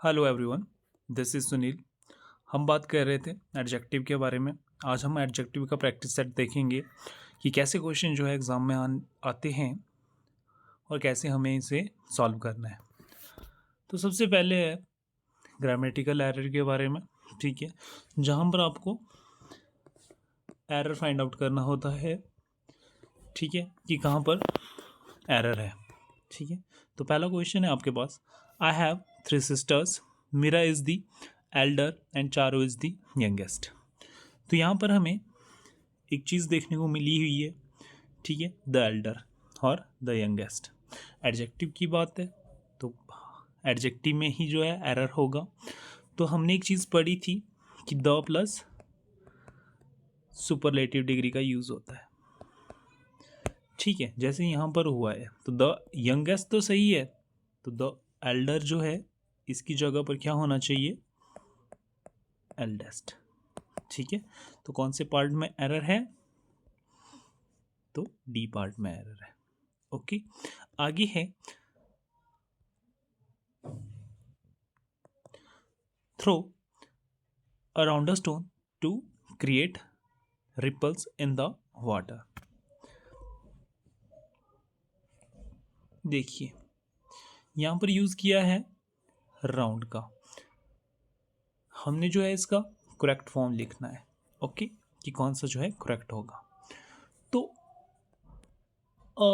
Hello everyone, this is Sunil. हम बात कर रहे थे एडजेक्टिव के बारे में। आज हम एडजेक्टिव का प्रैक्टिस सेट देखेंगे कि कैसे क्वेश्चन जो है एग्ज़ाम में आते हैं और कैसे हमें इसे सॉल्व करना है। तो सबसे पहले है ग्रामेटिकल एरर के बारे में, ठीक है, जहाँ पर आपको एरर फाइंड आउट करना होता है, ठीक है, कि कहाँ पर एरर है, ठीक है। तो पहला क्वेश्चन है आपके पास, I have 3 sisters, Meera is the elder and Charu is the youngest. तो यहाँ पर हमें एक चीज़ देखने को मिली हुई है, ठीक है, द एल्डर और द यंगेस्ट। एडजेक्टिव की बात है तो एडजेक्टिव में ही जो है एरर होगा। तो हमने एक चीज़ पढ़ी थी कि द प्लस सुपरलेटिव डिग्री का यूज़ होता है, ठीक है, जैसे यहाँ पर हुआ है। तो द यंगेस्ट तो सही है, तो द एल्डर जो है इसकी जगह पर क्या होना चाहिए, एल्डेस्ट, ठीक है। तो कौन से पार्ट में एरर है, तो डी पार्ट में एरर है। ओके, आगे है throw around a stone to create ripples in the water. देखिए यहाँ पर यूज़ किया है राउंड का। हमने जो है इसका करेक्ट फॉर्म लिखना है, ओके, कि कौन सा जो है करेक्ट होगा। तो अ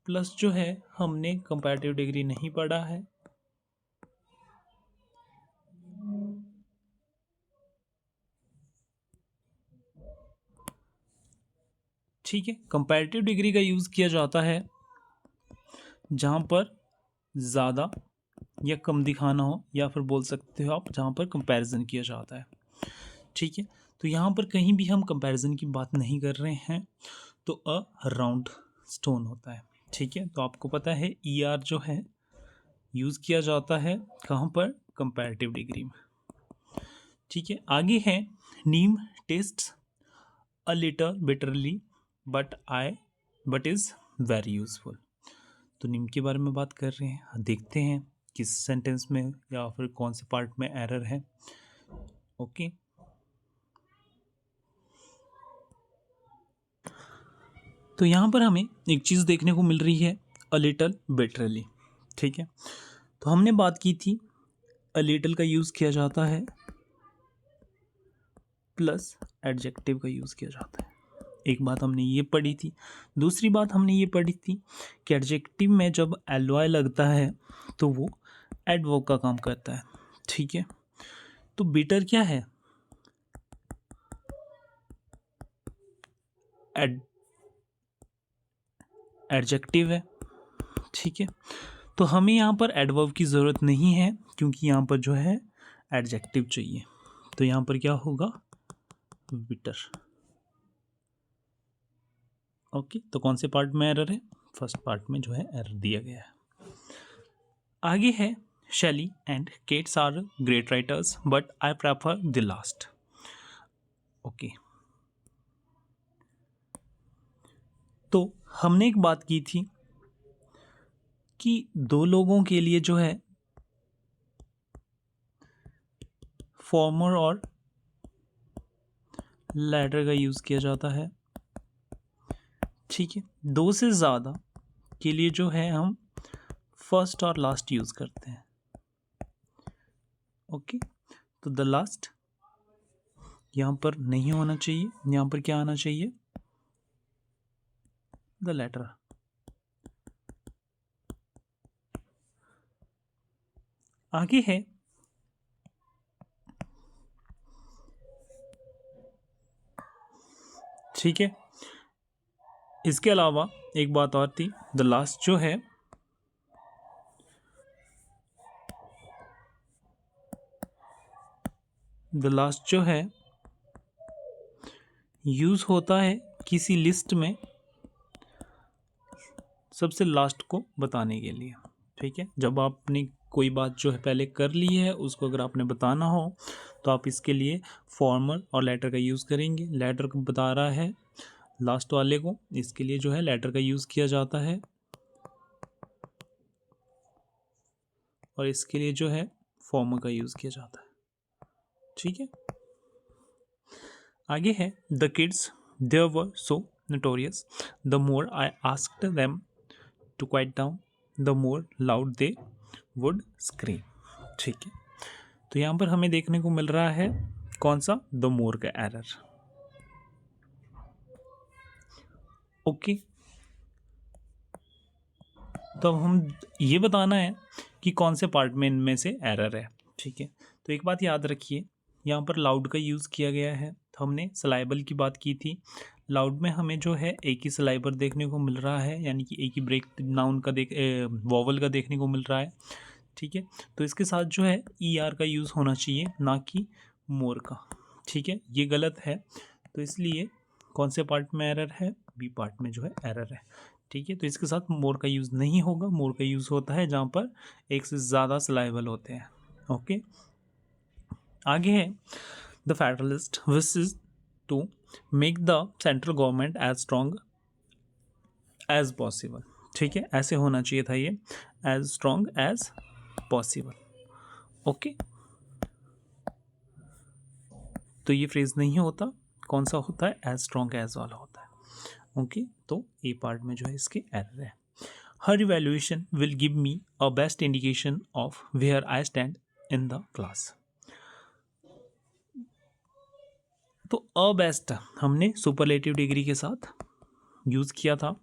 प्लस जो है हमने कंपैरेटिव डिग्री नहीं पढ़ा है, ठीक है। कंपैरेटिव डिग्री का यूज़ किया जाता है जहाँ पर ज़्यादा या कम दिखाना हो, या फिर बोल सकते हो आप जहाँ पर कंपैरिजन किया जाता है, ठीक है। तो यहाँ पर कहीं भी हम कंपैरिजन की बात नहीं कर रहे हैं, तो अ राउंड स्टोन होता है, ठीक है। तो आपको पता है ई आर जो है यूज़ किया जाता है कहाँ पर, कंपैरेटिव डिग्री में, ठीक है। आगे है neem tastes a little bitterly but is very useful. तो नीम के बारे में बात कर रहे हैं, देखते हैं किस सेंटेंस में या फिर कौन से पार्ट में एरर है। ओके, तो यहाँ पर हमें एक चीज़ देखने को मिल रही है, अ लिटल बिटरली, ठीक है। तो हमने बात की थी अ लिटल का यूज़ किया जाता है प्लस एडजेक्टिव का यूज़ किया जाता है। एक बात हमने ये पढ़ी थी। दूसरी बात हमने ये पढ़ी थी कि एडजेक्टिव में जब एल वाई लगता है तो वो एडवर्ब का काम करता है, ठीक है। तो बिटर क्या है, एडजेक्टिव है, ठीक है। तो हमें यहाँ पर एडवर्ब की ज़रूरत नहीं है क्योंकि यहाँ पर जो है एडजेक्टिव चाहिए। तो यहाँ पर क्या होगा, बिटर। ओके, तो कौन से पार्ट में एरर है, फर्स्ट पार्ट में जो है एरर दिया गया है। आगे है Shelley and Keats are great writers but I prefer the last. Okay, तो हमने एक बात की थी कि दो लोगों के लिए जो है फॉर्मर और लेटर का यूज़ किया जाता है, ठीक है। दो से ज़्यादा के लिए जो है हम फर्स्ट और लास्ट यूज़ करते हैं। ओके, तो द लास्ट यहाँ पर नहीं होना चाहिए, यहाँ पर क्या आना चाहिए, द लेटर। आगे है ठीक है। इसके अलावा एक बात और थी, द लास्ट जो है यूज़ होता है किसी लिस्ट में सबसे लास्ट को बताने के लिए, ठीक है। जब आपने कोई बात जो है पहले कर ली है उसको अगर आपने बताना हो तो आप इसके लिए फॉर्मल और लेटर का यूज़ करेंगे। लेटर को बता रहा है लास्ट वाले को, इसके लिए जो है लेटर का यूज़ किया जाता है और इसके लिए जो है फॉर्मर का यूज़ किया जाता है। ठीक है, आगे है the kids there were so notorious the more I asked them to quiet down the more loud they would scream. ठीक है, तो यहाँ पर हमें देखने को मिल रहा है कौन सा, द मोर का एरर। ओके, तो अब हम ये बताना है कि कौन से पार्ट में इनमें से एरर है। ठीक है, तो एक बात याद रखिए, यहाँ पर लाउड का यूज़ किया गया है। तो हमने सलाइबल की बात की थी, लाउड में हमें जो है एक ही सलाइबर देखने को मिल रहा है, यानी कि एक ही ब्रेक नाउन का वॉवल का देखने को मिल रहा है। ठीक है, तो इसके साथ जो है ई आर का यूज़ होना चाहिए, ना कि मोर का। ठीक है, ये गलत है, तो इसलिए कौन से पार्ट में एरर है, बी पार्ट में जो है एरर है। ठीक है, तो इसके साथ मोर का यूज़ नहीं होगा। मोर का यूज़ होता है जहाँ पर एक से ज़्यादा सलाइबल होते हैं। ओके, आगे है the federalist wishes to make the central government as strong as possible. ठीक है, ऐसे होना चाहिए था ये, as strong as possible. Okay, तो ये फ्रेज नहीं होता, कौन सा होता है, एज स्ट्रॉन्ग एज वाला होता है। ओके, तो ए पार्ट में जो है इसके एरर है। हर evaluation will give me a best indication of where I stand in the class. तो अ बेस्ट हमने सुपरलेटिव डिग्री के साथ यूज़ किया था,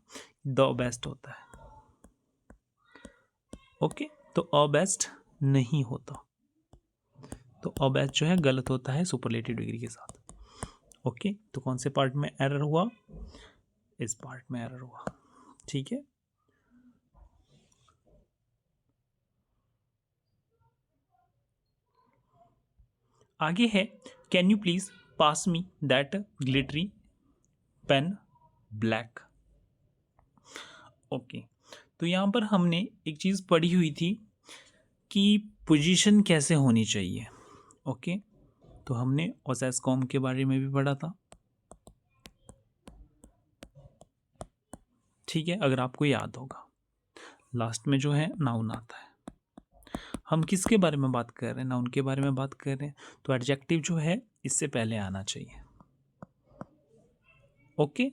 द बेस्ट होता है। ओके, तो अ बेस्ट नहीं होता, तो अ बेस्ट जो है गलत होता है सुपरलेटिव डिग्री के साथ। ओके, तो कौन से पार्ट में एरर हुआ, इस पार्ट में एरर हुआ। ठीक है, आगे है can you please pass me that glittery pen black. Okay, तो यहाँ पर हमने एक चीज़ पढ़ी हुई थी कि पोजीशन कैसे होनी चाहिए। ओके, तो हमने ओसेस्कॉम के बारे में भी पढ़ा था। ठीक है, अगर आपको याद होगा, लास्ट में जो है नाउन आता है। हम किसके बारे में बात कर रहे हैं, नाउन के बारे में बात कर रहे हैं, तो एडजेक्टिव जो है इससे पहले आना चाहिए। ओके,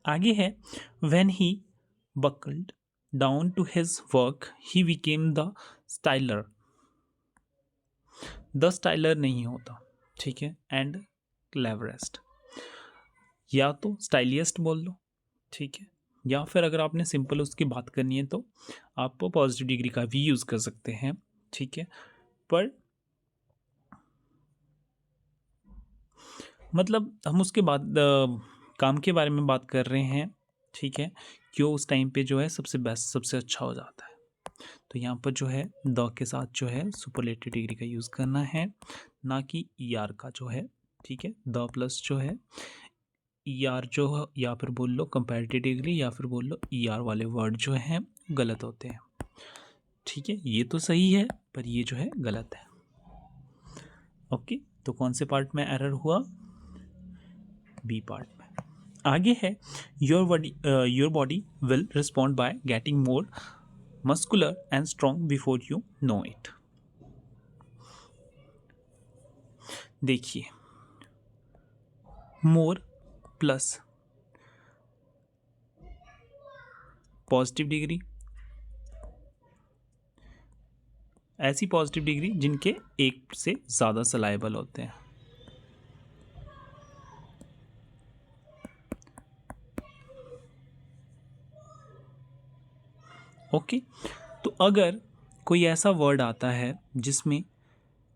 आगे है when he buckled down to his work he became the styler. The styler नहीं होता। ठीक है, एंड क्लेवरेस्ट, या तो स्टाइलिस्ट बोल लो। ठीक है, या फिर अगर आपने सिंपल उसकी बात करनी है तो आप पॉजिटिव डिग्री का भी यूज़ कर सकते हैं। ठीक है, पर मतलब हम उसके बाद काम के बारे में बात कर रहे हैं। ठीक है, क्यों उस टाइम पे जो है सबसे बेस्ट, सबसे अच्छा हो जाता है। तो यहाँ पर जो है द के साथ जो है सुपरलेटिव डिग्री का यूज़ करना है, ना कि ई आर का जो है। ठीक है, द प्लस जो है ई आर जो है, या फिर बोल लो कंपैरेटिव डिग्री, या फिर बोल लो ई आर वाले वर्ड जो हैं गलत होते हैं। ठीक है, ये तो सही है पर ये जो है गलत है। ओके, तो कौन से पार्ट में एरर हुआ, बी पार्ट में। आगे है your body will respond by getting more muscular and strong before you know it. देखिए, मोर प्लस पॉजिटिव डिग्री, ऐसी पॉजिटिव डिग्री जिनके एक से ज़्यादा सलाइबल होते हैं। ओके, तो अगर कोई ऐसा वर्ड आता है जिसमें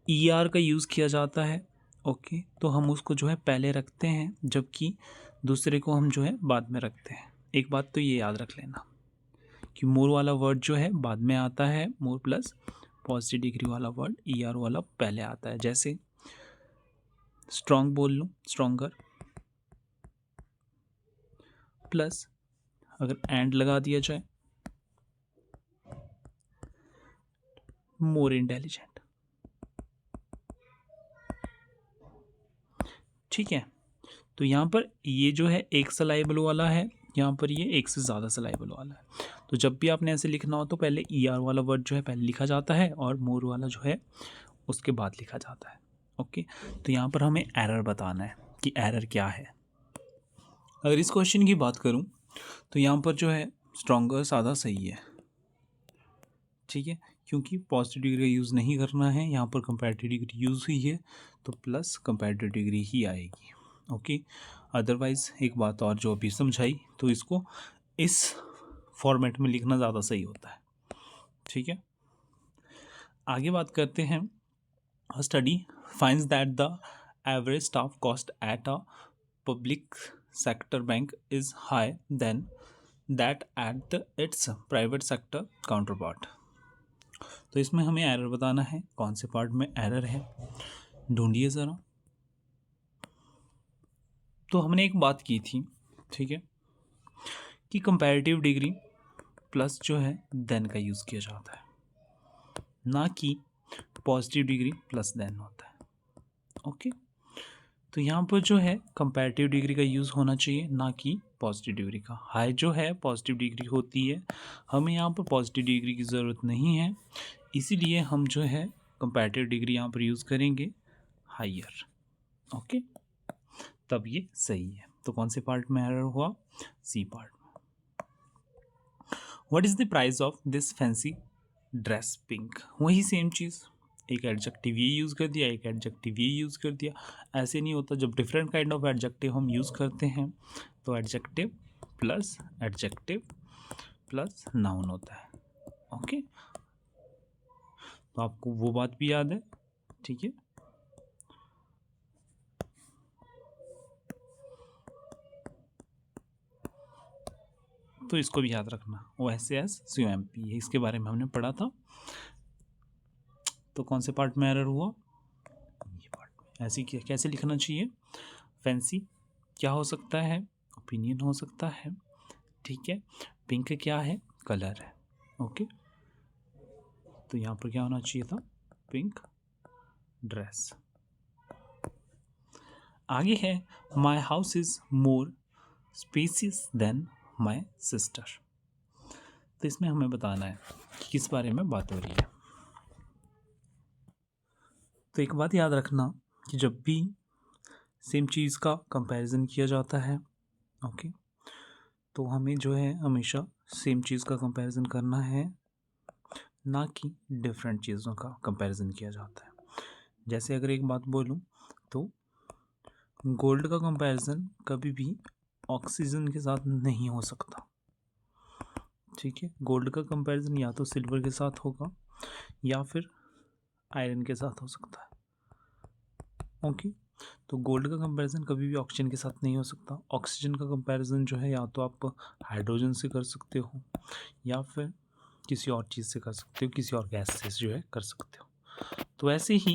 ई आर का यूज़ किया जाता है, ओके, तो हम उसको जो है पहले रखते हैं, जबकि दूसरे को हम जो है बाद में रखते हैं। एक बात तो ये याद रख लेना कि मोर वाला वर्ड जो है बाद में आता है, मोर प्लस पॉजिटिव डिग्री वाला वर्ड ई आर वाला पहले आता है। जैसे स्ट्रॉन्ग बोल लो, स्ट्रॉन्गर, प्लस अगर एंड लगा दिया जाए मोर इंटेलिजेंट। ठीक है, तो यहाँ पर ये जो है एक सलाइबल वाला है, यहाँ पर ये एक से ज़्यादा सिलाइबल वाला है। तो जब भी आपने ऐसे लिखना हो तो पहले ER वाला वर्ड जो है पहले लिखा जाता है और मोर वाला जो है उसके बाद लिखा जाता है। ओके, तो यहाँ पर हमें एरर बताना है कि एरर क्या है। अगर इस क्वेश्चन की बात करूँ तो यहाँ पर जो है स्ट्रॉन्गर सादा सही है, ठीक है, क्योंकि पॉजिटिव डिग्री का यूज़ नहीं करना है, यहाँ पर कंपैरेटिव डिग्री यूज़ हुई है तो प्लस कंपैरेटिव डिग्री ही आएगी। ओके, अदरवाइज़ एक बात और जो अभी समझाई तो इसको इस फॉर्मेट में लिखना ज़्यादा सही होता है, ठीक है। आगे बात करते हैं। A study finds that the average staff cost at a public sector bank is high than that at the its private sector counterpart. तो इसमें हमें एरर बताना है, कौन से पार्ट में एरर है ढूंढिए ज़रा। तो हमने एक बात की थी, ठीक है, कि कंपैरेटिव डिग्री प्लस जो है देन का यूज़ किया जाता है, ना कि पॉजिटिव डिग्री प्लस देन होता है। ओके, तो यहाँ पर जो है कंपैरेटिव डिग्री का यूज़ होना चाहिए, ना कि पॉजिटिव डिग्री का। हाई जो है पॉजिटिव डिग्री होती है, हमें यहाँ पर पॉजिटिव डिग्री की ज़रूरत नहीं है, इसीलिए हम जो है कंपैरेटिव डिग्री यहाँ पर यूज़ करेंगे हायर। ओके, तब ये सही है। तो कौन से पार्ट में एरर हुआ? सी पार्ट में। What is the price of this fancy dress pink? वही सेम चीज़, एक एडजेक्टिव ये यूज़ कर दिया, एक एडजेक्टिव ये यूज़ कर दिया। ऐसे नहीं होता, जब डिफरेंट काइंड ऑफ एडजेक्टिव हम यूज़ करते हैं तो एडजेक्टिव प्लस नाउन होता है। ओके, तो आपको वो बात भी याद है, ठीक है। तो इसको भी याद रखना, OSAS COMP, इसके बारे में हमने पढ़ा था। तो कौन से पार्ट में एरर हुआ? ये पार्ट में। ऐसे कैसे लिखना चाहिए? फैंसी क्या हो सकता है? ओपिनियन हो सकता है, ठीक है। पिंक क्या है? कलर है। ओके, तो यहाँ पर क्या होना चाहिए था? Pink dress. आगे है my house is more spacious than my sister. तो इसमें हमें बताना है कि किस बारे में बात हो रही है। तो एक बात याद रखना कि जब भी सेम चीज़ का कंपैरिजन किया जाता है, ओके, तो हमें जो है हमेशा सेम चीज़ का कंपैरिजन करना है, ना कि डिफरेंट चीज़ों का कंपैरिजन किया जाता है। जैसे अगर एक बात बोलूँ तो गोल्ड का कंपैरिजन कभी भी ऑक्सीजन के साथ नहीं हो सकता, ठीक है। गोल्ड का कंपैरिजन या तो सिल्वर के साथ होगा या फिर आयरन के साथ हो सकता है। ओके, तो गोल्ड का कंपैरिजन कभी भी ऑक्सीजन के साथ नहीं हो सकता। ऑक्सीजन का कंपैरिजन जो है या तो आप हाइड्रोजन से कर सकते हो या फिर किसी और चीज़ से कर सकते हो, किसी और गैस से जो है कर सकते हो। तो ऐसे ही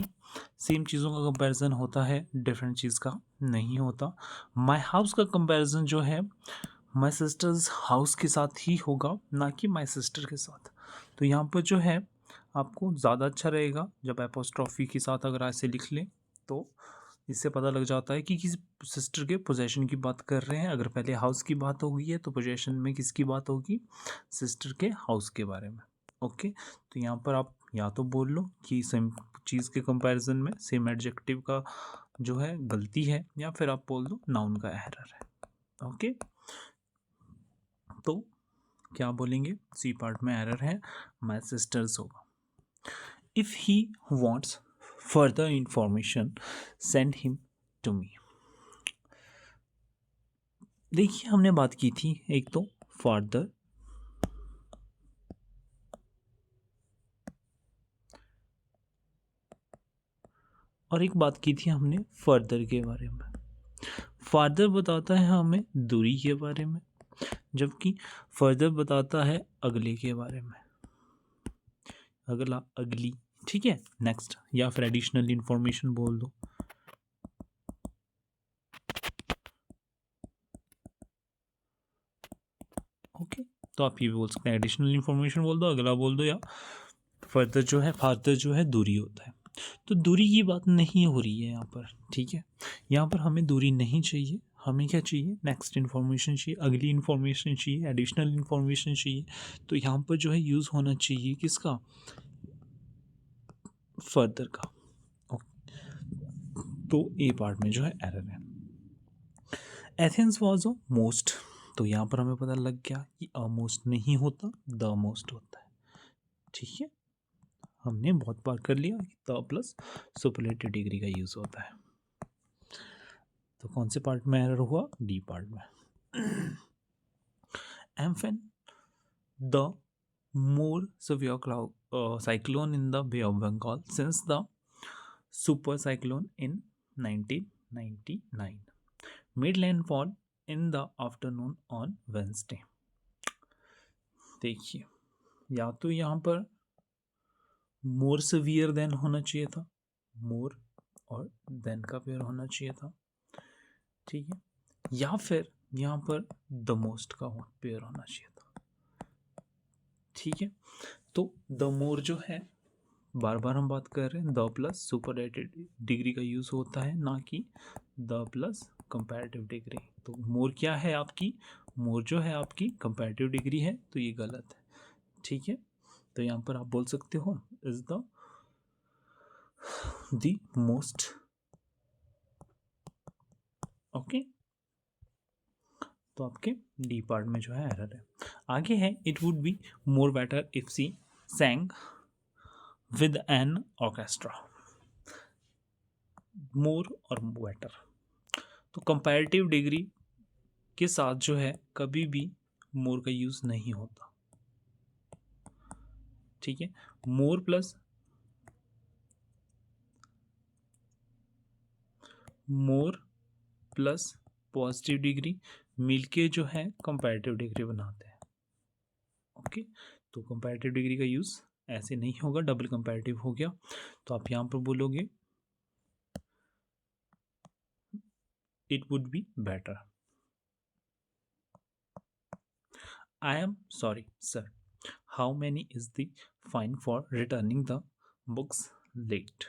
सेम चीज़ों का कंपैरिजन होता है, डिफरेंट चीज़ का नहीं होता। माई हाउस का कंपैरिजन जो है माई सिस्टर्स हाउस के साथ ही होगा, ना कि माई सिस्टर के साथ। तो यहाँ पर जो है आपको ज़्यादा अच्छा रहेगा जब एपोस्ट्रॉफी के साथ अगर ऐसे लिख लें, तो इससे पता लग जाता है कि किस सिस्टर के पोजेशन की बात कर रहे हैं। अगर पहले हाउस की बात हो गई है तो पोजेशन में किसकी बात होगी? सिस्टर के हाउस के बारे में। ओके, तो यहाँ पर आप या तो बोल लो कि सेम चीज़ के कंपैरिजन में सेम एडजेक्टिव का जो है गलती है, या फिर आप बोल दो नाउन का एरर है। ओके, तो क्या बोलेंगे? सी पार्ट में एरर है, माई सिस्टर्स होगा। If he wants further information send him to me. देखिए हमने बात की थी एक तो फर्दर, और एक बात की थी हमने फर्दर के बारे में। फर्दर बताता है हमें दूरी के बारे में, जबकि फर्दर बताता है अगले के बारे में, अगला अगली, ठीक है, नेक्स्ट, या फिर एडिशनल इंफॉर्मेशन बोल दो। ओके, तो आप ये भी बोल सकते हैं एडिशनल इंफॉर्मेशन बोल दो, अगला बोल दो, या फर्दर जो है फादर जो है दूरी होता है। तो दूरी की बात नहीं हो रही है यहाँ पर, ठीक है। यहाँ पर हमें दूरी नहीं चाहिए, हमें क्या चाहिए, नेक्स्ट इन्फॉर्मेशन चाहिए, अगली इन्फॉर्मेशन चाहिए, एडिशनल इन्फॉर्मेशन चाहिए। तो यहाँ पर जो है यूज़ होना चाहिए किसका, फर्दर का। तो ए पार्ट में जो है एरर है। एथेंस वॉज अ मोस्ट, तो यहाँ पर हमें पता लग गया कि अ मोस्ट नहीं होता, द मोस्ट होता है। ठीक है, हमने बहुत बार कर लिया कि द प्लस सुपरलेटिव डिग्री का यूज़ होता है। तो कौन से पार्ट में एरर हुआ, डी पार्ट में। एम्फेन the more severe cyclone in the Bay of Bengal since the super cyclone in 1999 made landfall in the afternoon on Wednesday। देखिए, या तो यहाँ पर मोर सिवियर देन होना चाहिए था, मोर और देन का पेयर होना चाहिए था। ठीक है, या फिर यहाँ पर द मोस्ट का पेयर होना चाहिए था। ठीक है, तो द मोर जो है, बार बार हम बात कर रहे हैं, द प्लस सुपरलेटिव डिग्री का यूज़ होता है, ना कि द प्लस कंपैरेटिव डिग्री। तो मोर क्या है आपकी, मोर जो है आपकी कंपैरेटिव डिग्री है, तो ये गलत है। ठीक है, तो यहाँ पर आप बोल सकते हो इज द मोस्ट। ओके, तो आपके डी पार्ट में जो है एरर है। आगे है, it would be more better if she sang with an orchestra. More और बेटर, तो कंपैरेटिव डिग्री के साथ जो है कभी भी मोर का यूज़ नहीं होता। ठीक है, मोर प्लस पॉजिटिव डिग्री मिलके जो है कंपैरेटिव डिग्री बनाते हैं। ओके, तो कंपैरेटिव डिग्री का यूज़ ऐसे नहीं होगा, डबल कंपैरेटिव हो गया। तो आप यहाँ पर बोलोगे it would be better. I am sorry sir, how many is the fine for returning the books late.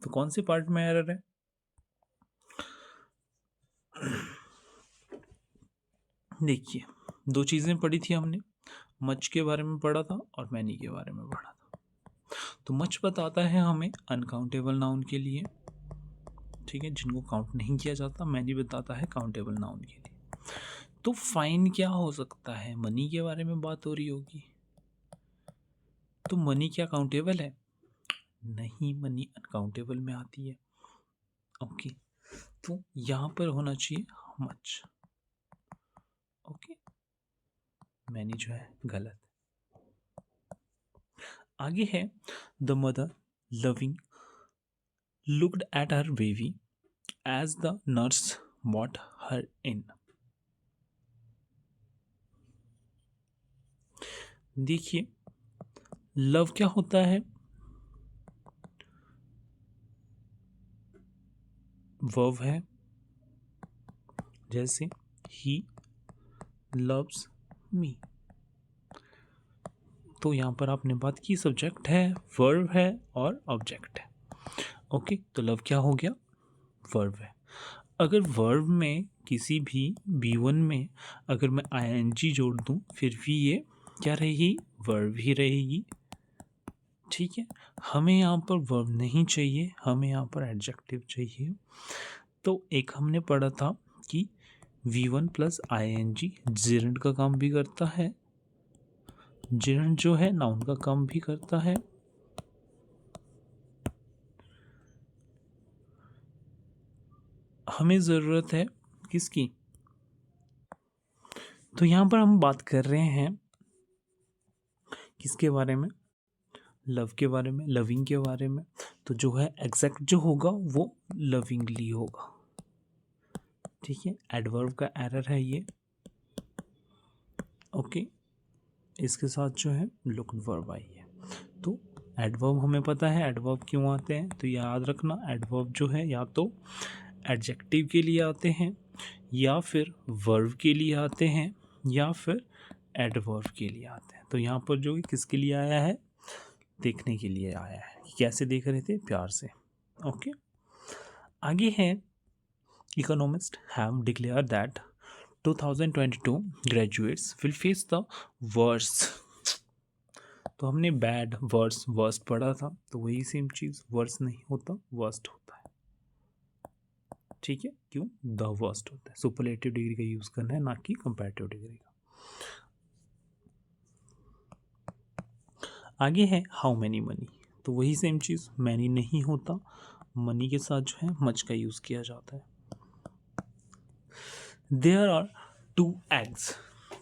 तो कौन से पार्ट में एरर है, देखिए दो चीज़ें पढ़ी थी हमने, मच के बारे में पढ़ा था और मैनी के बारे में पढ़ा था। तो मच बताता है हमें अनकाउंटेबल नाउन के लिए, ठीक है, जिनको काउंट नहीं किया जाता। मैनी बताता है काउंटेबल नाउन के लिए। तो फाइन क्या हो सकता है, मनी के बारे में बात हो रही होगी। तो मनी क्या काउंटेबल है, नहीं, मनी अनकाउंटेबल में आती है। ओके, तो यहाँ पर होना चाहिए मच। ओके, मैनी जो है गलत। आगे है, the mother loving looked at her baby as the nurse brought her in. देखिए, लव क्या होता है, वर्ब है, जैसे ही लव्स मी। तो यहाँ पर आपने बात की, सब्जेक्ट है, वर्ब है और ऑब्जेक्ट है। ओके, तो लव क्या हो गया, वर्ब है। अगर वर्ब में किसी भी B1 में अगर मैं ING जोड़ दूँ, फिर भी ये क्या रहेगी, वर्ब ही रहेगी। ठीक है, हमें यहाँ पर वर्ब नहीं चाहिए, हमें यहाँ पर एडजेक्टिव चाहिए। तो एक हमने पढ़ा था कि V1 प्लस ING जिरंड का काम भी करता है, जिरंड जो है नाउन का काम भी करता है। हमें ज़रूरत है किसकी, तो यहाँ पर हम बात कर रहे हैं किसके बारे में, लव के बारे में, लविंग के बारे में। तो जो है एग्जैक्ट जो होगा वो लविंगली होगा। ठीक है, एडवर्ब का एरर है ये। ओके, इसके साथ जो है लुक्ड वर्ब आई है। तो एडवर्ब हमें पता है एडवर्ब क्यों आते हैं, तो याद रखना, एडवर्ब जो है या तो एडजेक्टिव के लिए आते हैं, या फिर वर्ब के लिए आते हैं, या फिर एडवर्ब के लिए आते हैं। तो यहाँ पर जो किसके लिए आया है, देखने के लिए आया है कैसे देख रहे थे, प्यार से। ओके, आगे है economist have declare that 2022 graduates will face the worst. तो हमने बैड वर्स वर्स्ट पढ़ा था, तो वही सेम चीज़, वर्स नहीं होता वर्स्ट होता है। ठीक है, क्यों, द वर्स्ट होता है, सुपरलेटिव डिग्री का यूज़ करना है, ना कि कंपैरेटिव डिग्री का। आगे है हाउ मैनी मनी, तो वही सेम चीज़, मैनी नहीं होता, मनी के साथ जो है मच का यूज़ किया जाता है। There are 2 eggs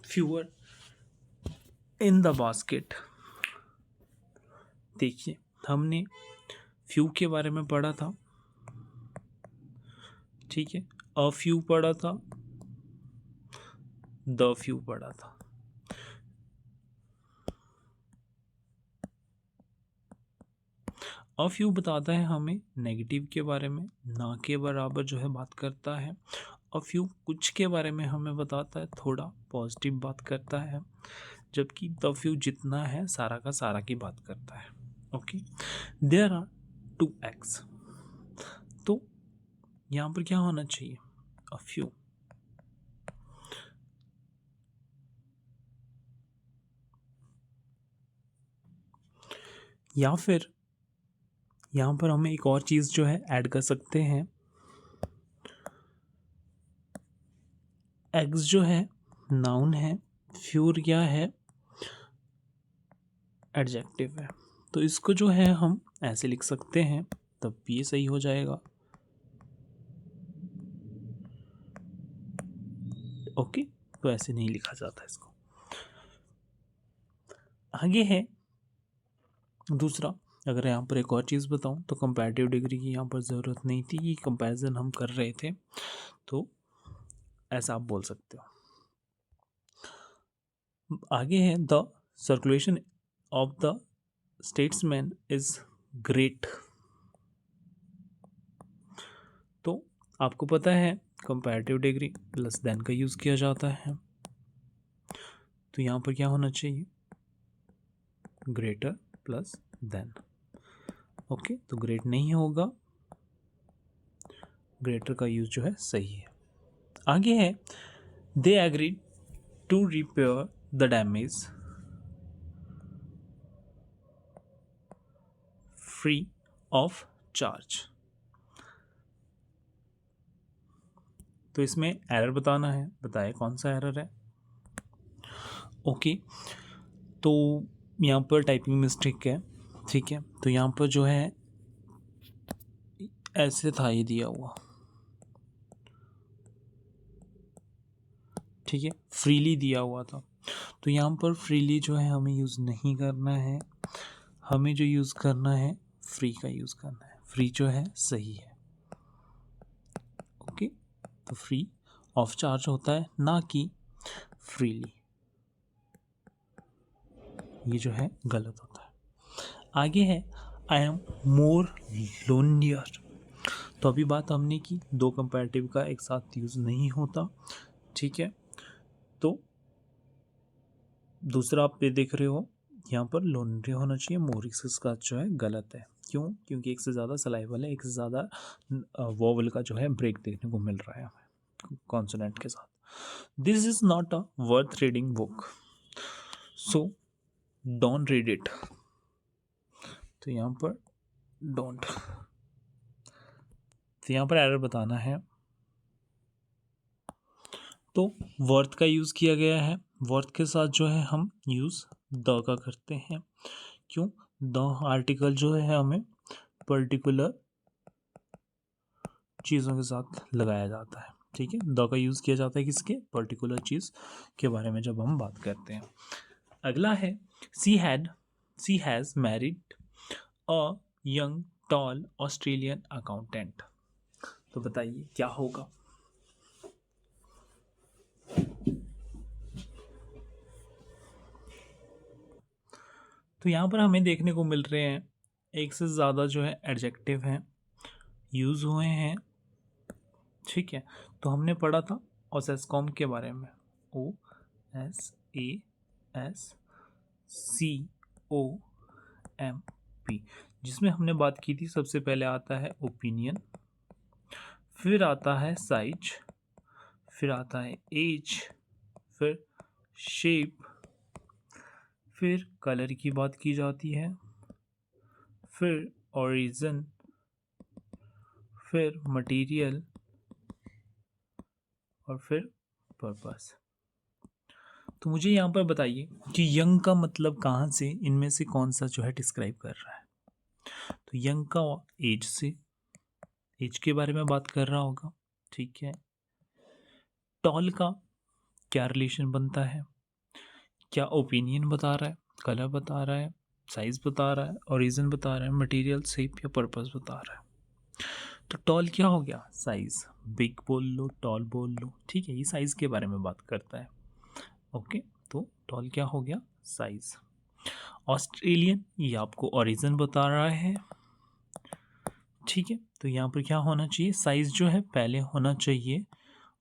fewer in the basket. देखिए, हमने फ्यू के बारे में पढ़ा था, ठीक है, अ फ्यू पढ़ा था, द फ्यू पढ़ा था। अ फ्यू बताता है हमें नेगेटिव के बारे में, ना के बराबर जो है बात करता है। अ फ्यू कुछ के बारे में हमें बताता है, थोड़ा पॉजिटिव बात करता है, जबकि द फ्यू जितना है सारा का सारा की बात करता है। ओके, देयर आर 2 eggs, तो यहाँ पर क्या होना चाहिए, अ फ्यू। या फिर यहाँ पर हमें एक और चीज़ जो है ऐड कर सकते हैं, एग्स जो है नाउन है, फ्यूर क्या है, एडजेक्टिव है। तो इसको जो है हम ऐसे लिख सकते हैं, तब भी ये सही हो जाएगा। ओके, तो ऐसे नहीं लिखा जाता इसको। आगे है दूसरा, अगर यहाँ पर एक और चीज़ बताऊँ तो कंपैरेटिव डिग्री की यहाँ पर ज़रूरत नहीं थी, ये कंपैरिजन हम कर रहे थे, तो ऐसा आप बोल सकते हो। आगे है the circulation of the statesman is great. तो आपको पता है कंपैरेटिव डिग्री प्लस देन का यूज़ किया जाता है, तो यहाँ पर क्या होना चाहिए, ग्रेटर प्लस देन। ओके, तो ग्रेट नहीं होगा, ग्रेटर का यूज़ जो है सही है। आगे है they agree to repair the damage free of charge. तो इसमें एरर बताना है, बताए कौन सा एरर है। ओके, तो यहाँ पर टाइपिंग मिस्टेक है, ठीक है, तो यहाँ पर जो है ऐसे था ये दिया हुआ, ठीक है, फ्रीली दिया हुआ था, तो यहाँ पर फ्रीली जो है हमें यूज़ नहीं करना है, हमें जो यूज़ करना है फ्री का यूज़ करना है, फ्री जो है सही है। ओके, तो फ्री ऑफ चार्ज होता है, ना कि फ्रीली, ये जो है गलत होता है। आगे है आई एम मोर लोनियर। तो अभी बात हमने की, दो कंपैरेटिव का एक साथ यूज़ नहीं होता, ठीक है, तो दूसरा आप ये देख रहे हो, यहाँ पर लोनरी होना चाहिए, मोर इसका जो है गलत है। क्यों, क्योंकि एक से ज़्यादा सलाइवल है, एक से ज़्यादा वोवल का जो है ब्रेक देखने को मिल रहा है हमें कॉन्सोनेंट के साथ। This is not a worth reading book, so don't read it. तो यहाँ पर डोंट, तो यहाँ पर एरर बताना है, तो वर्थ का यूज़ किया गया है, वर्थ के साथ जो है हम यूज़ द का करते हैं। क्यों, द आर्टिकल जो है हमें पर्टिकुलर चीज़ों के साथ लगाया जाता है, ठीक है, द का यूज़ किया जाता है किसके, पर्टिकुलर चीज़ के बारे में जब हम बात करते हैं। अगला है she has married a young tall Australian accountant. तो बताइए क्या होगा। तो यहाँ पर हमें देखने को मिल रहे हैं एक से ज़्यादा जो है एडजेक्टिव हैं यूज़ हुए हैं, ठीक है, तो हमने पढ़ा था ओसेस्कॉम के बारे में, OSASCOMP, जिसमें हमने बात की थी सबसे पहले आता है ओपिनियन, फिर आता है साइज, फिर आता है एज, फिर शेप, फिर कलर की बात की जाती है, फिर ओरिजिन, फिर मटेरियल और फिर पर्पस। तो मुझे यहाँ पर बताइए कि यंग का मतलब कहाँ से, इनमें से कौन सा जो है डिस्क्राइब कर रहा है। तो यंग का एज से, एज के बारे में बात कर रहा होगा, ठीक है। टॉल का क्या रिलेशन बनता है, क्या ओपिनियन बता रहा है, कलर बता रहा है, साइज बता रहा है, ओरिजिन बता रहा है, मटेरियल, शेप या पर्पस बता रहा है। तो टॉल क्या हो गया, साइज, बिग बोल लो, टॉल बोल लो, ठीक है, ये साइज के बारे में बात करता है। ओके, तो टॉल क्या हो गया, साइज। ऑस्ट्रेलियन, ये आपको ओरिजिन बता रहा है, ठीक है। तो यहाँ पर क्या होना चाहिए, साइज जो है पहले होना चाहिए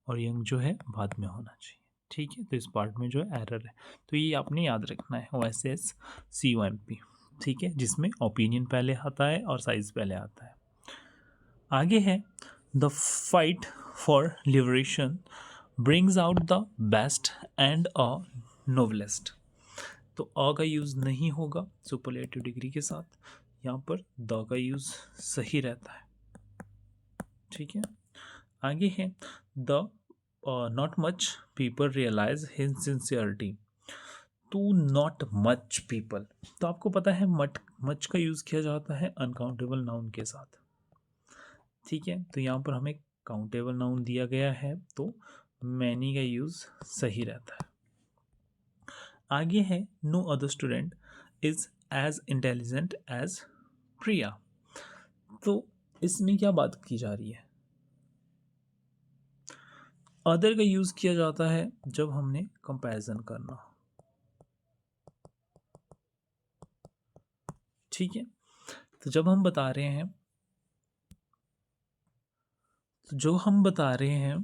और यंग जो है बाद में होना चाहिए, ठीक है। तो इस पार्ट में जो है एरर है, तो ये आपने याद रखना है, OSSCOMP, ठीक है, जिसमें ओपिनियन पहले आता है और साइज पहले आता है। आगे है the fight for liberation brings out the best and a noblest. तो अ का यूज़ नहीं होगा सुपरलेटिव डिग्री के साथ, यहाँ पर द का यूज़ सही रहता है, ठीक है। आगे है the not much people realise his sincerity. To not much people, तो आपको पता है मच का यूज़ किया जाता है अनकाउंटेबल नाउन के साथ, ठीक है। तो यहाँ पर हमें काउंटेबल नाउन दिया गया है, तो मैनी का यूज़ सही रहता है। आगे है no other student is as intelligent as Priya. तो इसमें क्या बात की जा रही है, अदर का यूज़ किया जाता है जब हमने कंपैरिजन करना, ठीक है। तो जब हम बता रहे हैं, तो जो हम बता रहे हैं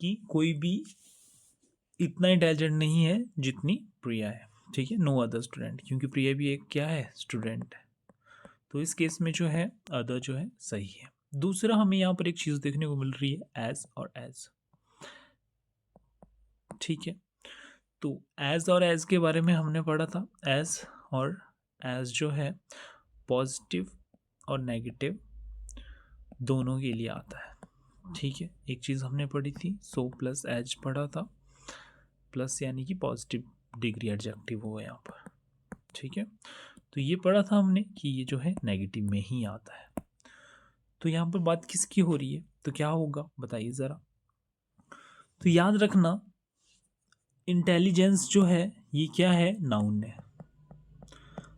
कि कोई भी इतना इंटेलिजेंट नहीं है जितनी प्रिया है, ठीक है, नो अदर स्टूडेंट, क्योंकि प्रिया भी एक क्या है, स्टूडेंट है। तो इस केस में जो है अदर जो है सही है। दूसरा हमें यहाँ पर एक चीज़ देखने को मिल रही है, एज और एज, ठीक है। तो एज और एज के बारे में हमने पढ़ा था, एज और एज जो है पॉजिटिव और नेगेटिव दोनों के लिए आता है, ठीक है। एक चीज़ हमने पढ़ी थी, सो प्लस एज पढ़ा था, प्लस यानी कि पॉजिटिव डिग्री एडजेक्टिव होगा यहाँ पर, ठीक है। तो ये पढ़ा था हमने कि ये जो है नेगेटिव में ही आता है। तो यहाँ पर बात किसकी हो रही है, तो क्या होगा बताइए ज़रा। तो याद रखना, इंटेलिजेंस जो है ये क्या है, नाउन है,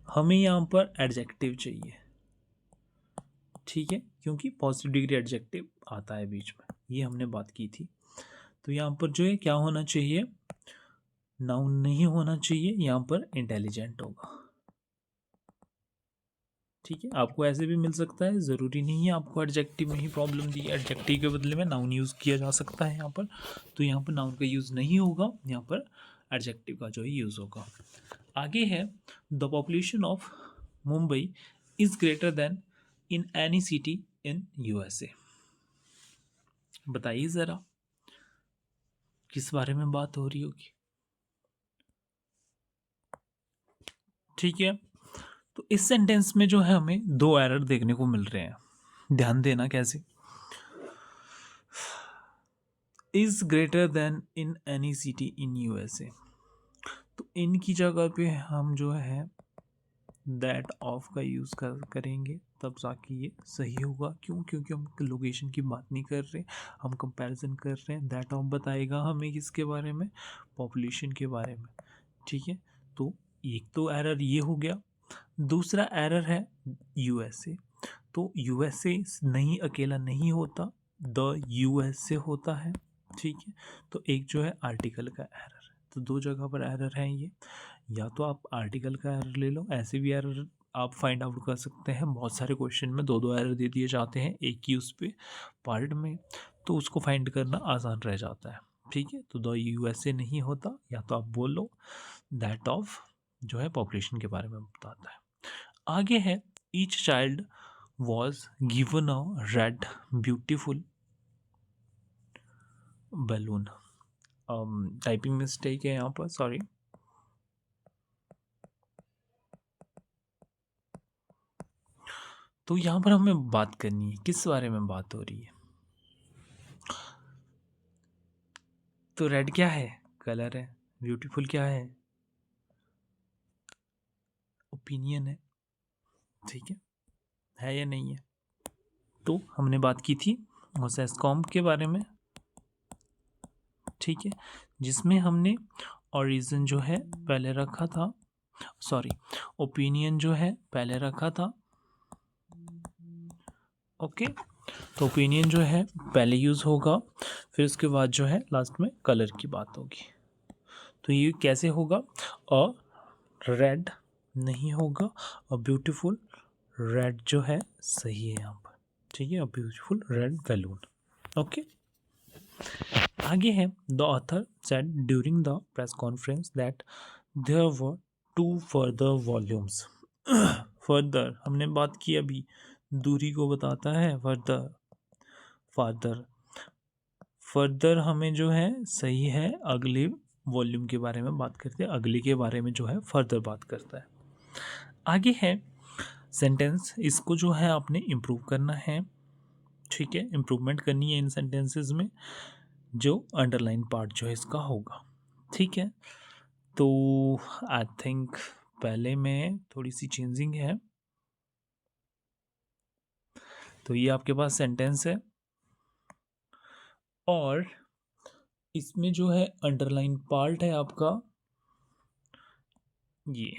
हमें यहाँ पर एडजेक्टिव चाहिए, ठीक है, क्योंकि पॉजिटिव डिग्री एडजेक्टिव आता है बीच में, ये हमने बात की थी। तो यहाँ पर जो है क्या होना चाहिए, नाउन नहीं होना चाहिए, यहाँ पर इंटेलिजेंट होगा, ठीक है। आपको ऐसे भी मिल सकता है, ज़रूरी नहीं है आपको एडजेक्टिव में ही प्रॉब्लम दी, एडजेक्टिव के बदले में नाउन यूज़ किया जा सकता है यहाँ पर। तो यहाँ पर नाउन का यूज़ नहीं होगा, यहाँ पर एडजेक्टिव का जो है यूज़ होगा। आगे है the population of Mumbai is greater then in any city in USA। बताइए ज़रा किस बारे में बात हो रही होगी, ठीक है। तो इस सेंटेंस में जो है हमें दो एरर देखने को मिल रहे हैं, ध्यान देना कैसे, is greater then in any city in USA। तो इनकी जगह पे हम जो है दैट ऑफ का यूज़ करेंगे, तब जाके ये सही होगा। क्यों, क्योंकि हम लोकेशन की बात नहीं कर रहे, हम कंपैरिजन कर रहे हैं। दैट ऑफ बताएगा हमें किसके बारे में, पॉपुलेशन के बारे में, ठीक है। तो एक तो एरर ये हो गया, दूसरा एरर है USA। तो USA नहीं, अकेला नहीं होता, द USA होता है, ठीक है। तो एक जो है आर्टिकल का एरर है, तो दो जगह पर एरर है ये, या तो आप आर्टिकल का एरर ले लो, ऐसे भी एरर आप फाइंड आउट कर सकते हैं। बहुत सारे क्वेश्चन में दो दो एरर दे दिए जाते हैं एक ही उस पर पार्ट में, तो उसको फाइंड करना आसान रह जाता है, ठीक है। तो द USA नहीं होता, या तो आप बोल लो दैट ऑफ जो है पॉपुलेशन के बारे में बताता है। आगे है each child was given a red beautiful balloon. Typing mistake है यहाँ पर, सॉरी। तो यहाँ पर हमें बात करनी है, किस बारे में बात हो रही है? तो रेड क्या है? कलर है। ब्यूटीफुल क्या है? ओपिनियन है। ठीक है या नहीं है? तो हमने बात की थी सेस्कॉम के बारे में, ठीक है, जिसमें हमने ओरिजिन जो है पहले रखा था, सॉरी, ओपिनियन जो है पहले रखा था। ओके, तो ओपिनियन जो है पहले यूज़ होगा, फिर उसके बाद जो है लास्ट में कलर की बात होगी। तो ये कैसे होगा? अ रेड नहीं होगा, अ ब्यूटीफुल रेड जो है सही है यहाँ पर, ठीक है, a beautiful red balloon. Okay, आगे है the author said during the press conference that there were 2 further volumes. Further हमने बात की अभी, दूरी को बताता है फर्दर, फादर। फर्दर हमें जो है सही है अगले वॉल्यूम के बारे में बात करते हैं, अगले के बारे में जो है फर्दर बात करता है। आगे है सेंटेंस, इसको जो है आपने इम्प्रूव करना है, ठीक है, इम्प्रूवमेंट करनी है इन सेंटेंसेस में, जो अंडरलाइन पार्ट जो है इसका होगा, ठीक है। तो आई थिंक पहले में थोड़ी सी चेंजिंग है। तो ये आपके पास सेंटेंस है और इसमें जो है अंडरलाइन पार्ट है आपका ये।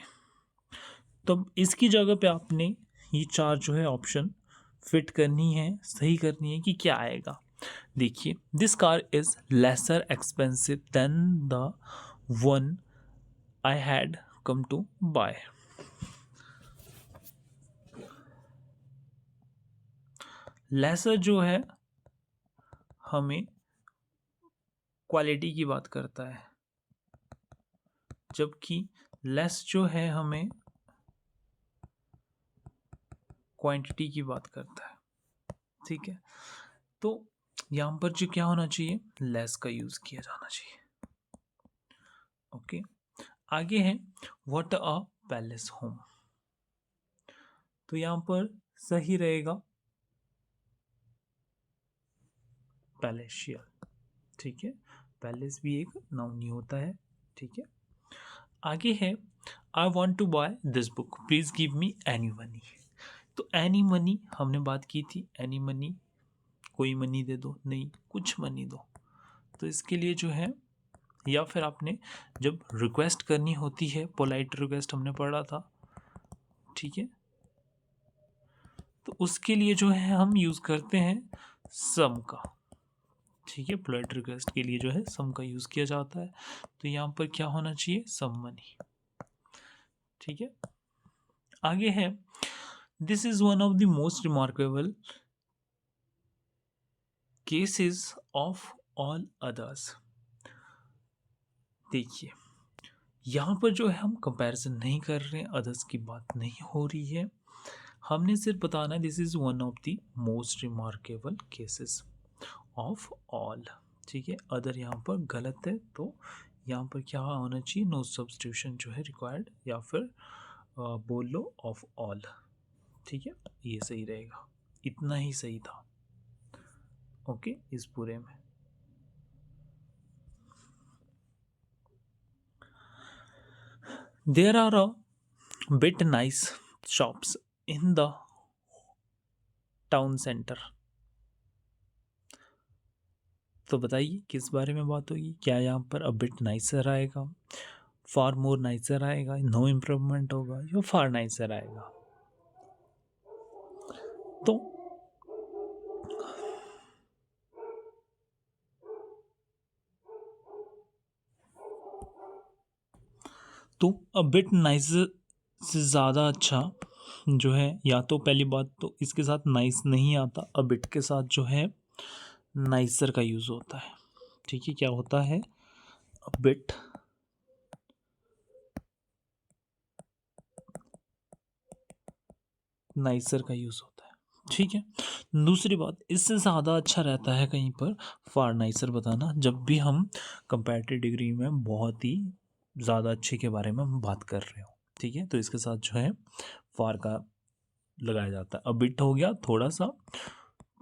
तो इसकी जगह पे आपने ये 4 जो है ऑप्शन फिट करनी है, सही करनी है कि क्या आएगा। देखिए, this car is lesser expensive than the one I had come to buy. Lesser जो है हमें क्वालिटी की बात करता है, जबकि लेस जो है हमें क्वांटिटी की बात करता है, ठीक है। तो यहाँ पर जो क्या होना चाहिए, लेस का यूज़ किया जाना चाहिए। ओके, आगे है व्हाट अ पैलेस होम। तो यहाँ पर सही रहेगा पैलेशियल, ठीक है, पैलेस भी एक नाउन ही होता है, ठीक है। आगे है I want to buy this book please give me any money. तो एनी मनी हमने बात की थी, एनी मनी कोई मनी दे दो, नहीं कुछ मनी दो। तो इसके लिए जो है, या फिर आपने जब रिक्वेस्ट करनी होती है, पोलाइट रिक्वेस्ट हमने पढ़ा था, ठीक है, तो उसके लिए जो है हम यूज़ करते हैं सम का, ठीक है, पोलाइट रिक्वेस्ट के लिए जो है सम का यूज़ किया जाता है। तो यहाँ पर क्या होना चाहिए, सम मनी, ठीक है। आगे है this is one of the most remarkable cases of all others. देखिए, यहाँ पर जो है हम कंपैरिजन नहीं कर रहे हैं, अदर्स की बात नहीं हो रही है, हमने सिर्फ बताना है this is one of the most remarkable cases of all, ठीक है। अदर यहाँ पर गलत है, तो यहाँ पर क्या होना चाहिए, नो सब्स्टिट्यूशन जो है रिक्वायर्ड, या फिर बोल लो ऑफ ऑल, ठीक है, ये सही रहेगा, इतना ही सही था। ओके, इस पूरे में there are a bit nice shops in the town centre. तो बताइए किस बारे में बात होगी, क्या यहाँ पर अ बिट नाइसर आएगा, फार मोर नाइसर आएगा, नो इम्प्रूवमेंट होगा, या फार नाइसर आएगा? तो अ बिट नाइसर से ज़्यादा अच्छा जो है, या तो पहली बात तो इसके साथ नाइस नहीं आता, अ बिट के साथ जो है नाइसर का यूज़ होता है, ठीक है। क्या होता है, अ बिट नाइसर का यूज़ होता है। ठीक है, दूसरी बात, इससे ज़्यादा अच्छा रहता है कहीं पर फार नाइसर बताना जब भी हम कंपैरेटिव डिग्री में बहुत ही ज़्यादा अच्छे के बारे में हम बात कर रहे हो। ठीक है, तो इसके साथ जो है फार का लगाया जाता है। अब बिट हो गया थोड़ा सा,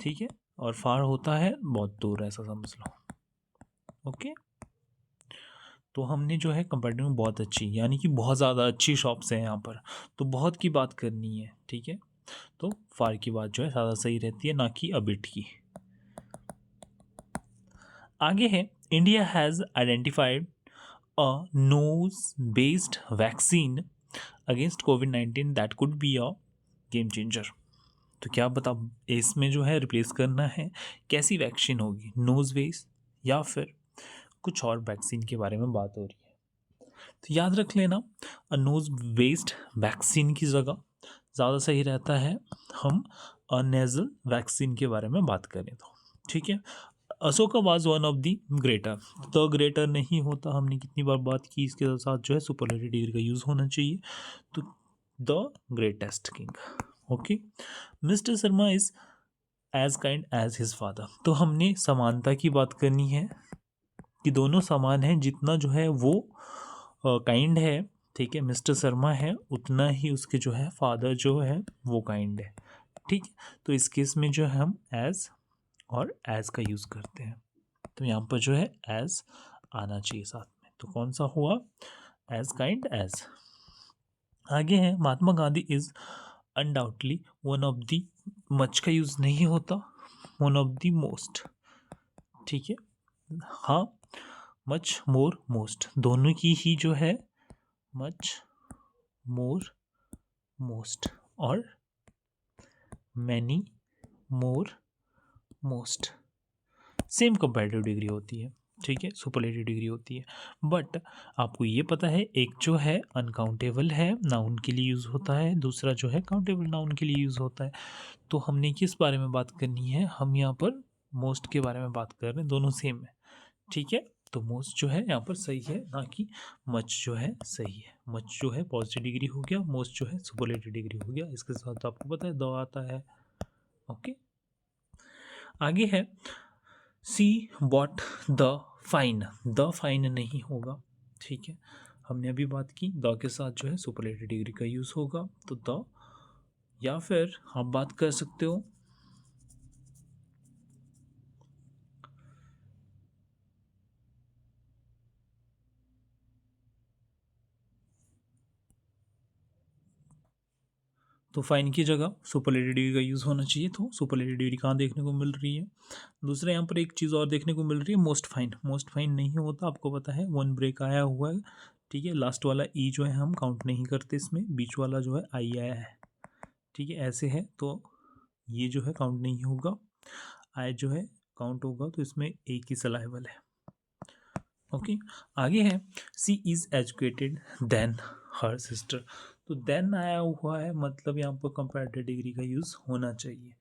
ठीक है, और फार होता है बहुत दूर, ऐसा समझ लो। ओके, तो हमने जो है कंपैरेटिव में बहुत अच्छी, यानी कि बहुत ज़्यादा अच्छी शॉप्स हैं यहाँ पर, तो बहुत की बात करनी है। ठीक है, तो फार की बात जो है ज़्यादा सही रहती है, ना कि अबिट की। आगे है, India has identified a knows based vaccine against covid that could be a game changer. तो क्या बता, इसमें जो है रिप्लेस करना है, कैसी वैक्सीन होगी, नोज बेस्ड या फिर कुछ और वैक्सीन के बारे में बात हो रही है। तो याद रख लेना, नोज बेस्ड वैक्सीन की जगह ज़्यादा सही रहता है हम नेजल वैक्सीन के बारे में बात करें तो। ठीक है, Ashoka was one of the greater, the greater नहीं होता, हमने कितनी बार बात की, इसके साथ जो है सुपरलेटिव डिग्री का यूज़ होना चाहिए, तो the greatest king. Okay, mister Sharma is as kind as his father, तो हमने समानता की बात करनी है कि दोनों समान हैं, जितना जो है वो काइंड है, ठीक है, मिस्टर शर्मा है, उतना ही उसके जो है फादर जो है वो काइंड है। ठीक है, तो इस केस में जो है हम एज और एज का यूज़ करते हैं, तो यहाँ पर जो है एज आना चाहिए साथ में, तो कौन सा हुआ, एज काइंड एज। आगे है, Mahatma Gandhi is undoubtedly one of the, much का यूज़ नहीं होता, वन ऑफ दी मोस्ट। ठीक है, हाँ, मच मोर मोस्ट दोनों की ही जो है मच मोर मोस्ट और many more most same comparative degree होती है। ठीक है, सुपरलेटिव डिग्री होती है, बट आपको ये पता है एक जो है अनकाउंटेबल है, नाउन के लिए यूज़ होता है, दूसरा जो है काउंटेबल नाउन के लिए यूज़ होता है। तो हमने किस बारे में बात करनी है, हम यहाँ पर मोस्ट के बारे में बात कर रहे हैं, दोनों सेम है। ठीक है, तो मोस्ट जो है यहाँ पर सही है, ना कि मच जो है सही है। मच जो है पॉजिटिव डिग्री हो गया, मोस्ट जो है सुपरलेटिव डिग्री हो गया, इसके साथ तो आपको पता है दो आता है। ओके, आगे है, she bought the fine, the fine नहीं होगा। ठीक है, हमने अभी बात की द के साथ जो है सुपरलेटिव डिग्री का यूज़ होगा, तो द, या फिर आप बात कर सकते हो तो फाइन की जगह सुपरलेटिव डिग्री का यूज़ होना चाहिए, तो सुपरलेटिव डिग्री कहाँ देखने को मिल रही है। दूसरा यहाँ पर एक चीज़ और देखने को मिल रही है, मोस्ट फाइन, मोस्ट फाइन नहीं होता, आपको पता है वन ब्रेक आया हुआ है। ठीक है, लास्ट वाला ई जो है हम काउंट नहीं करते इसमें, बीच वाला जो है आई आया है। ठीक है, ऐसे है, तो ये जो है काउंट नहीं होगा, आई जो है काउंट होगा, तो इसमें एक ही सलाइवल है। ओके, आगे है, she is educated than her sister, तो देन आया हुआ है, मतलब यहाँ पर कंपैरेटिव डिग्री का यूज़ होना चाहिए।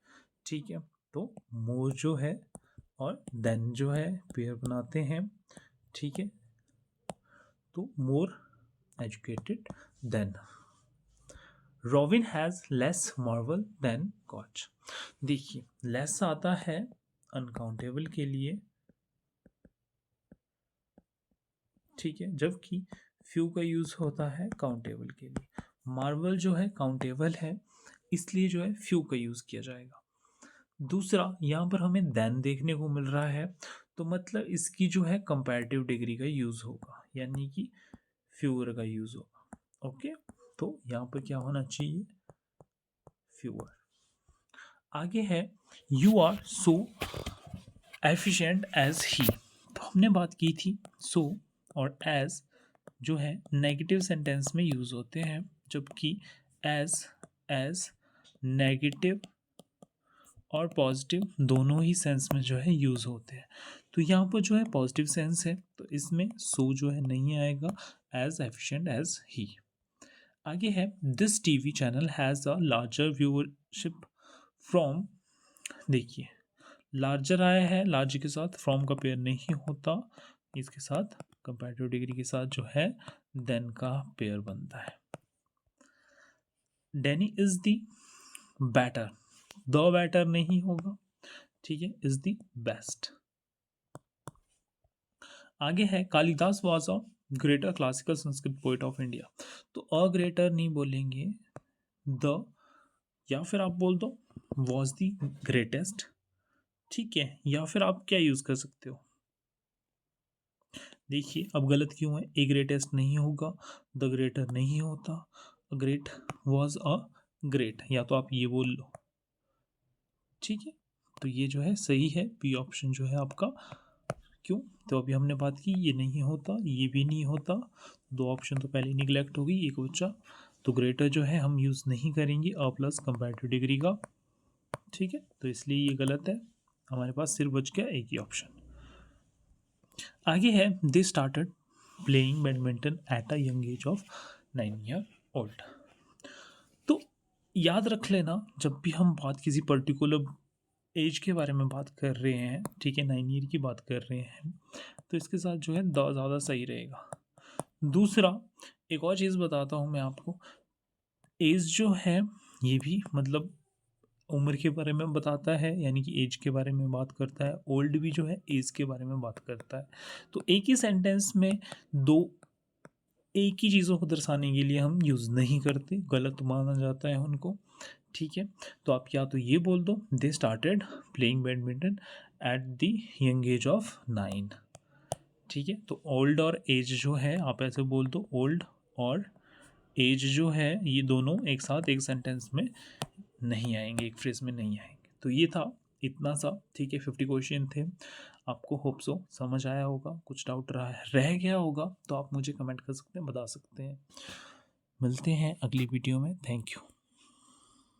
ठीक है, तो मोर जो है और देन जो है पेयर बनाते हैं। ठीक है, तो more educated than. Robin has less marvel than कॉच, देखिए लेस आता है अनकाउंटेबल के लिए, ठीक है, जबकि फ्यू का यूज़ होता है काउंटेबल के लिए। मार्वल जो है काउंटेबल है, इसलिए जो है फ्यू का यूज़ किया जाएगा। दूसरा, यहाँ पर हमें देन देखने को मिल रहा है, तो मतलब इसकी जो है कंपैरेटिव डिग्री का यूज़ होगा, यानी कि फ्यूअर का यूज़ होगा। ओके, तो यहाँ पर क्या होना चाहिए, फ्यूअर। आगे है, you are so efficient as he, तो हमने बात की थी सो और एज जो है नेगेटिव सेंटेंस में यूज़ होते हैं, जबकि एज नेगेटिव और पॉजिटिव दोनों ही सेंस में जो है यूज़ होते हैं। तो यहाँ पर जो है पॉजिटिव सेंस है, तो इसमें सो जो है नहीं आएगा, एज एफिशिएंट एज ही। आगे है, this TV channel has a larger viewership from, देखिए लार्जर आया है, लार्ज के साथ फ्रॉम का पेयर नहीं होता, इसके साथ कंपैरेटिव डिग्री के साथ जो है देन का पेयर बनता है। Danny is the better, the better नहीं होगा, ठीक है, इज द बेस्ट। आगे है Kalidas was a greater classical Sanskrit poet of India. तो अ ग्रेटर नहीं बोलेंगे, द, या फिर आप बोल दो वॉज द ग्रेटेस्ट, ठीक है, या फिर आप क्या यूज कर सकते हो, देखिए अब गलत क्यों है, ए ग्रेटेस्ट नहीं होगा, द ग्रेटर नहीं होता, ग्रेट वॉज अ ग्रेट, या तो आप ये बोल लो, ठीक है। तो ये जो है सही है, बी ऑप्शन जो है आपका। क्यों, तो अभी हमने बात की ये नहीं होता, ये भी नहीं होता, दो ऑप्शन तो पहले निगलेक्ट हो गई, एक बच्चा। तो ग्रेटर जो है हम यूज़ नहीं करेंगे अ प्लस कंपैरेटिव डिग्री का, ठीक है, तो इसलिए ये गलत है, हमारे पास सिर्फ बच गया एक ही ऑप्शन। आगे है they started playing badminton at a young age of 9 year old. तो याद रख लेना, जब भी हम बात किसी पर्टिकुलर एज के बारे में बात कर रहे हैं, ठीक है, 9 ईयर की बात कर रहे हैं, तो इसके साथ जो है द ज़्यादा सही रहेगा। दूसरा, एक और चीज़ बताता हूँ मैं आपको, एज जो है ये भी मतलब उम्र के बारे में बताता है, यानी कि एज के बारे में बात करता है, ओल्ड भी जो है एज के बारे में बात करता है। तो एक ही सेंटेंस में दो एक ही चीज़ों को दर्शाने के लिए हम यूज़ नहीं करते, गलत माना जाता है उनको, ठीक है। तो आप या तो ये बोल दो they started playing badminton at the young age of 9, ठीक है। तो ओल्ड और एज जो है आप ऐसे बोल दो, ओल्ड और एज जो है ये दोनों एक साथ एक सेंटेंस में नहीं आएंगे, एक फ्रेज में नहीं आएंगे। तो ये था इतना सा, ठीक है, 50 क्वेश्चन थे। आपको होप सो समझ आया होगा, कुछ डाउट रह गया होगा तो आप मुझे कमेंट कर सकते हैं, बता सकते हैं। मिलते हैं अगली वीडियो में, थैंक यू।